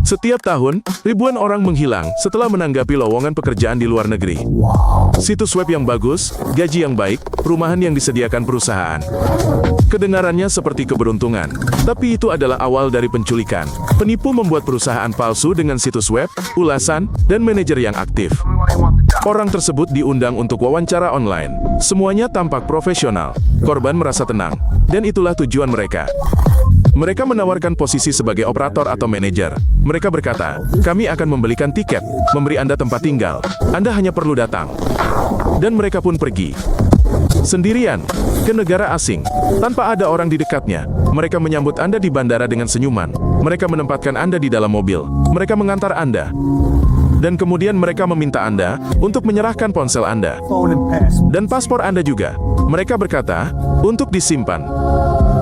Setiap tahun, ribuan orang menghilang setelah menanggapi lowongan pekerjaan di luar negeri. Situs web yang bagus, gaji yang baik, perumahan yang disediakan perusahaan. Kedengarannya seperti keberuntungan, tapi itu adalah awal dari penculikan. Penipu membuat perusahaan palsu dengan situs web, ulasan, dan manajer yang aktif. Orang tersebut diundang untuk wawancara online. Semuanya tampak profesional. Korban merasa tenang, dan itulah tujuan mereka. Mereka menawarkan posisi sebagai operator atau manajer. Mereka berkata, kami akan membelikan tiket, memberi Anda tempat tinggal. Anda hanya perlu datang. Dan mereka pun pergi. Sendirian, ke negara asing, tanpa ada orang di dekatnya. Mereka menyambut Anda di bandara dengan senyuman. Mereka menempatkan Anda di dalam mobil. Mereka mengantar Anda. Dan kemudian mereka meminta Anda untuk menyerahkan ponsel Anda. Dan paspor Anda juga. Mereka berkata, untuk disimpan.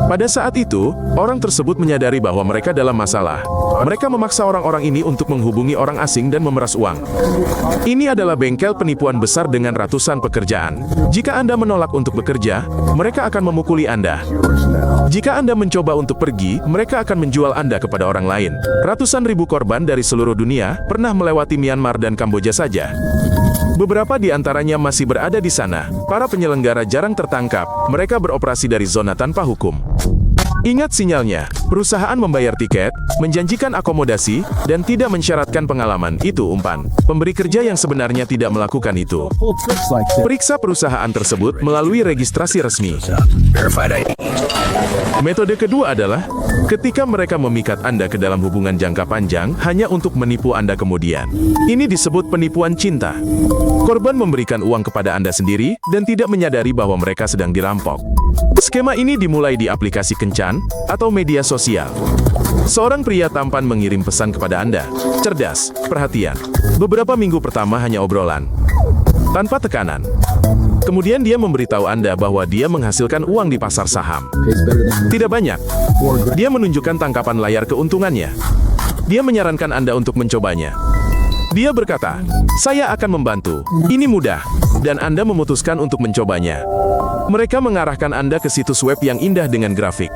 Pada saat itu, orang tersebut menyadari bahwa mereka dalam masalah. Mereka memaksa orang-orang ini untuk menghubungi orang asing dan memeras uang. Ini adalah bengkel penipuan besar dengan ratusan pekerjaan. Jika Anda menolak untuk bekerja, mereka akan memukuli Anda. Jika Anda mencoba untuk pergi, mereka akan menjual Anda kepada orang lain. Ratusan ribu korban dari seluruh dunia pernah melewati Myanmar dan Kamboja saja. Beberapa di antaranya masih berada di sana. Para penyelenggara jarang tertangkap. Mereka beroperasi dari zona tanpa hukum. Ingat sinyalnya, perusahaan membayar tiket, menjanjikan akomodasi, dan tidak mensyaratkan pengalaman. Itu umpan. Pemberi kerja yang sebenarnya tidak melakukan itu. Periksa perusahaan tersebut melalui registrasi resmi. Metode kedua adalah, ketika mereka memikat Anda ke dalam hubungan jangka panjang hanya untuk menipu Anda kemudian. Ini disebut penipuan cinta. Korban memberikan uang kepada Anda sendiri dan tidak menyadari bahwa mereka sedang dirampok. Skema ini dimulai di aplikasi kencan atau media sosial. Seorang pria tampan mengirim pesan kepada Anda. Cerdas, perhatian. Beberapa minggu pertama hanya obrolan, tanpa tekanan. Kemudian dia memberitahu Anda bahwa dia menghasilkan uang di pasar saham. Tidak banyak. Dia menunjukkan tangkapan layar keuntungannya. Dia menyarankan Anda untuk mencobanya. Dia berkata, saya akan membantu. Ini mudah. Dan Anda memutuskan untuk mencobanya. Mereka mengarahkan Anda ke situs web yang indah dengan grafik.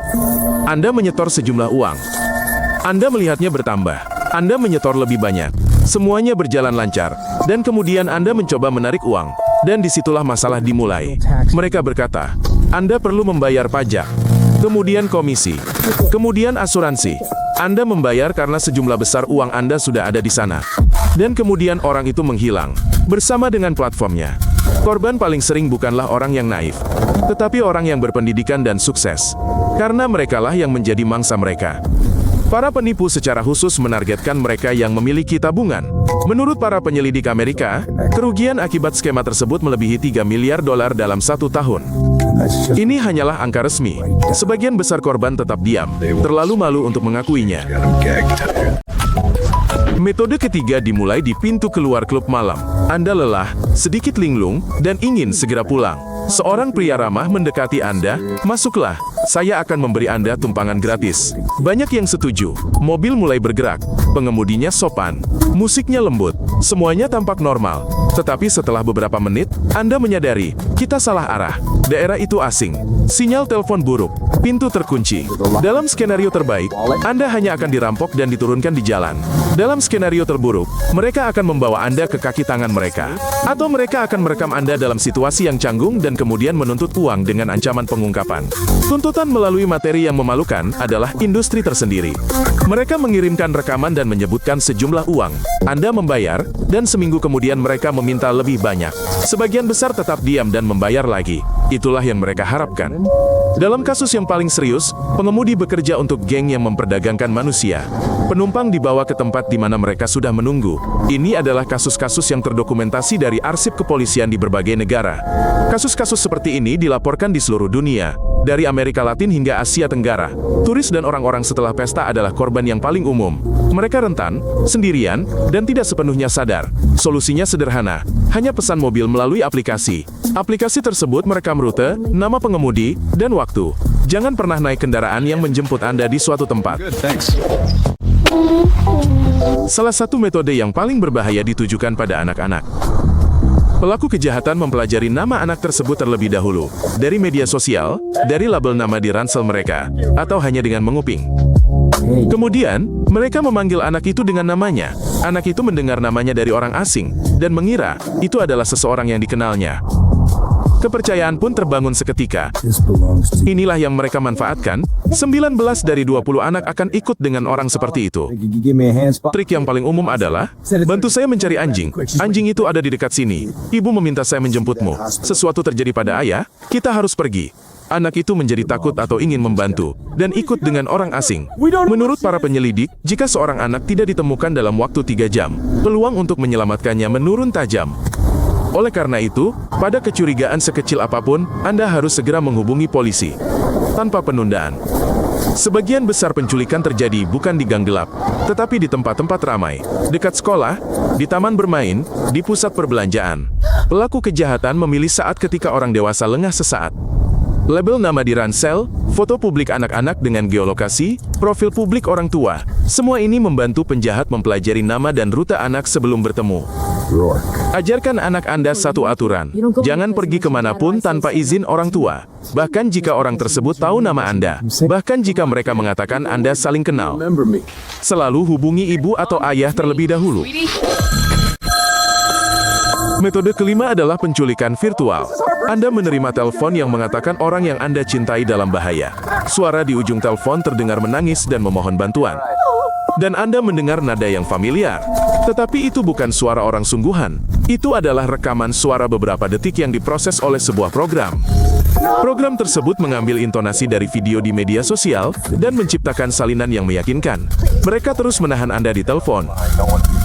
Anda menyetor sejumlah uang. Anda melihatnya bertambah. Anda menyetor lebih banyak. Semuanya berjalan lancar. Dan kemudian Anda mencoba menarik uang. Dan disitulah masalah dimulai. Mereka berkata, Anda perlu membayar pajak. Kemudian komisi. Kemudian asuransi. Anda membayar karena sejumlah besar uang Anda sudah ada di sana. Dan kemudian orang itu menghilang. Bersama dengan platformnya. Korban paling sering bukanlah orang yang naif, tetapi orang yang berpendidikan dan sukses. Karena merekalah yang menjadi mangsa mereka. Para penipu secara khusus menargetkan mereka yang memiliki tabungan. Menurut para penyelidik Amerika, kerugian akibat skema tersebut melebihi $3 miliar dalam 1 tahun. Ini hanyalah angka resmi. Sebagian besar korban tetap diam, terlalu malu untuk mengakuinya. Metode ketiga dimulai di pintu keluar klub malam. Anda lelah, sedikit linglung, dan ingin segera pulang. Seorang pria ramah mendekati Anda, masuklah, saya akan memberi Anda tumpangan gratis. Banyak yang setuju. Mobil mulai bergerak, pengemudinya sopan, musiknya lembut, semuanya tampak normal. Tetapi setelah beberapa menit, Anda menyadari, kita salah arah. Daerah itu asing. Sinyal telepon buruk. Pintu terkunci. Dalam skenario terbaik, Anda hanya akan dirampok dan diturunkan di jalan. Dalam skenario terburuk, mereka akan membawa Anda ke kaki tangan mereka. Atau mereka akan merekam Anda dalam situasi yang canggung dan kemudian menuntut uang dengan ancaman pengungkapan. Tuntutan melalui materi yang memalukan adalah industri tersendiri. Mereka mengirimkan rekaman dan menyebutkan sejumlah uang. Anda membayar, dan seminggu kemudian mereka meminta lebih banyak. Sebagian besar tetap diam dan membayar lagi. Itulah yang mereka harapkan. Dalam kasus yang paling serius, pengemudi bekerja untuk geng yang memperdagangkan manusia. Penumpang dibawa ke tempat di mana mereka sudah menunggu. Ini adalah kasus-kasus yang terdokumentasi dari arsip kepolisian di berbagai negara. Kasus-kasus seperti ini dilaporkan di seluruh dunia, dari Amerika Latin hingga Asia Tenggara. Turis dan orang-orang setelah pesta adalah korban yang paling umum. Mereka rentan, sendirian, dan tidak sepenuhnya sadar. Solusinya sederhana, hanya pesan mobil melalui aplikasi. Aplikasi tersebut merekam rute, nama pengemudi, dan waktu. Jangan pernah naik kendaraan yang menjemput Anda di suatu tempat. Salah satu metode yang paling berbahaya ditujukan pada anak-anak. Pelaku kejahatan mempelajari nama anak tersebut terlebih dahulu, dari media sosial, dari label nama di ransel mereka, atau hanya dengan menguping. Kemudian, mereka memanggil anak itu dengan namanya. Anak itu mendengar namanya dari orang asing, dan mengira itu adalah seseorang yang dikenalnya. Kepercayaan pun terbangun seketika. Inilah yang mereka manfaatkan. 19 dari 20 anak akan ikut dengan orang seperti itu. Trik yang paling umum adalah, bantu saya mencari anjing. Anjing itu ada di dekat sini. Ibu meminta saya menjemputmu. Sesuatu terjadi pada ayah, kita harus pergi. Anak itu menjadi takut atau ingin membantu, dan ikut dengan orang asing. Menurut para penyelidik, jika seorang anak tidak ditemukan dalam waktu 3 jam, peluang untuk menyelamatkannya menurun tajam. Oleh karena itu, pada kecurigaan sekecil apapun, Anda harus segera menghubungi polisi. Tanpa penundaan. Sebagian besar penculikan terjadi bukan di gang gelap, tetapi di tempat-tempat ramai, dekat sekolah, di taman bermain, di pusat perbelanjaan. Pelaku kejahatan memilih saat ketika orang dewasa lengah sesaat. Label nama di ransel, foto publik anak-anak dengan geolokasi, profil publik orang tua. Semua ini membantu penjahat mempelajari nama dan rute anak sebelum bertemu. Ajarkan anak Anda satu aturan. Jangan pergi kemanapun tanpa izin orang tua. Bahkan jika orang tersebut tahu nama Anda. Bahkan jika mereka mengatakan Anda saling kenal. Selalu hubungi ibu atau ayah terlebih dahulu. Metode kelima adalah penculikan virtual. Anda menerima telepon yang mengatakan orang yang Anda cintai dalam bahaya. Suara di ujung telepon terdengar menangis dan memohon bantuan. Dan Anda mendengar nada yang familiar. Tetapi itu bukan suara orang sungguhan. Itu adalah rekaman suara beberapa detik yang diproses oleh sebuah program. Program tersebut mengambil intonasi dari video di media sosial dan menciptakan salinan yang meyakinkan. Mereka terus menahan Anda di telepon.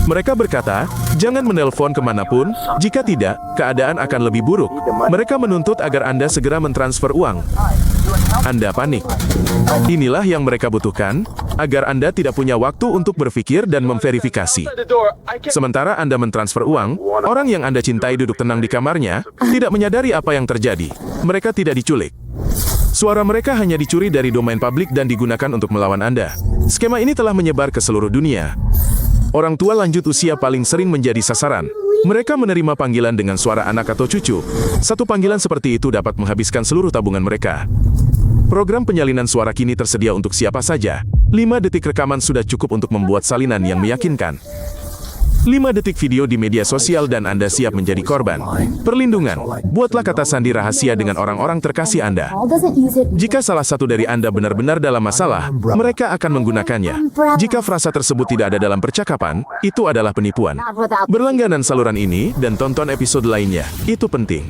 Mereka berkata, jangan menelpon kemanapun, jika tidak, keadaan akan lebih buruk. Mereka menuntut agar Anda segera mentransfer uang. Anda panik. Inilah yang mereka butuhkan, agar Anda tidak punya waktu untuk berpikir dan memverifikasi. Sementara Anda mentransfer uang, orang yang Anda cintai duduk tenang di kamarnya, tidak menyadari apa yang terjadi. Mereka tidak diculik. Suara mereka hanya dicuri dari domain publik dan digunakan untuk melawan Anda. Skema ini telah menyebar ke seluruh dunia. Orang tua lanjut usia paling sering menjadi sasaran. Mereka menerima panggilan dengan suara anak atau cucu. Satu panggilan seperti itu dapat menghabiskan seluruh tabungan mereka. Program penyalinan suara kini tersedia untuk siapa saja. 5 detik rekaman sudah cukup untuk membuat salinan yang meyakinkan. 5 detik video di media sosial dan Anda siap menjadi korban. Perlindungan. Buatlah kata sandi rahasia dengan orang-orang terkasih Anda. Jika salah satu dari Anda benar-benar dalam masalah, mereka akan menggunakannya. Jika frasa tersebut tidak ada dalam percakapan, itu adalah penipuan. Berlangganan saluran ini dan tonton episode lainnya. Itu penting.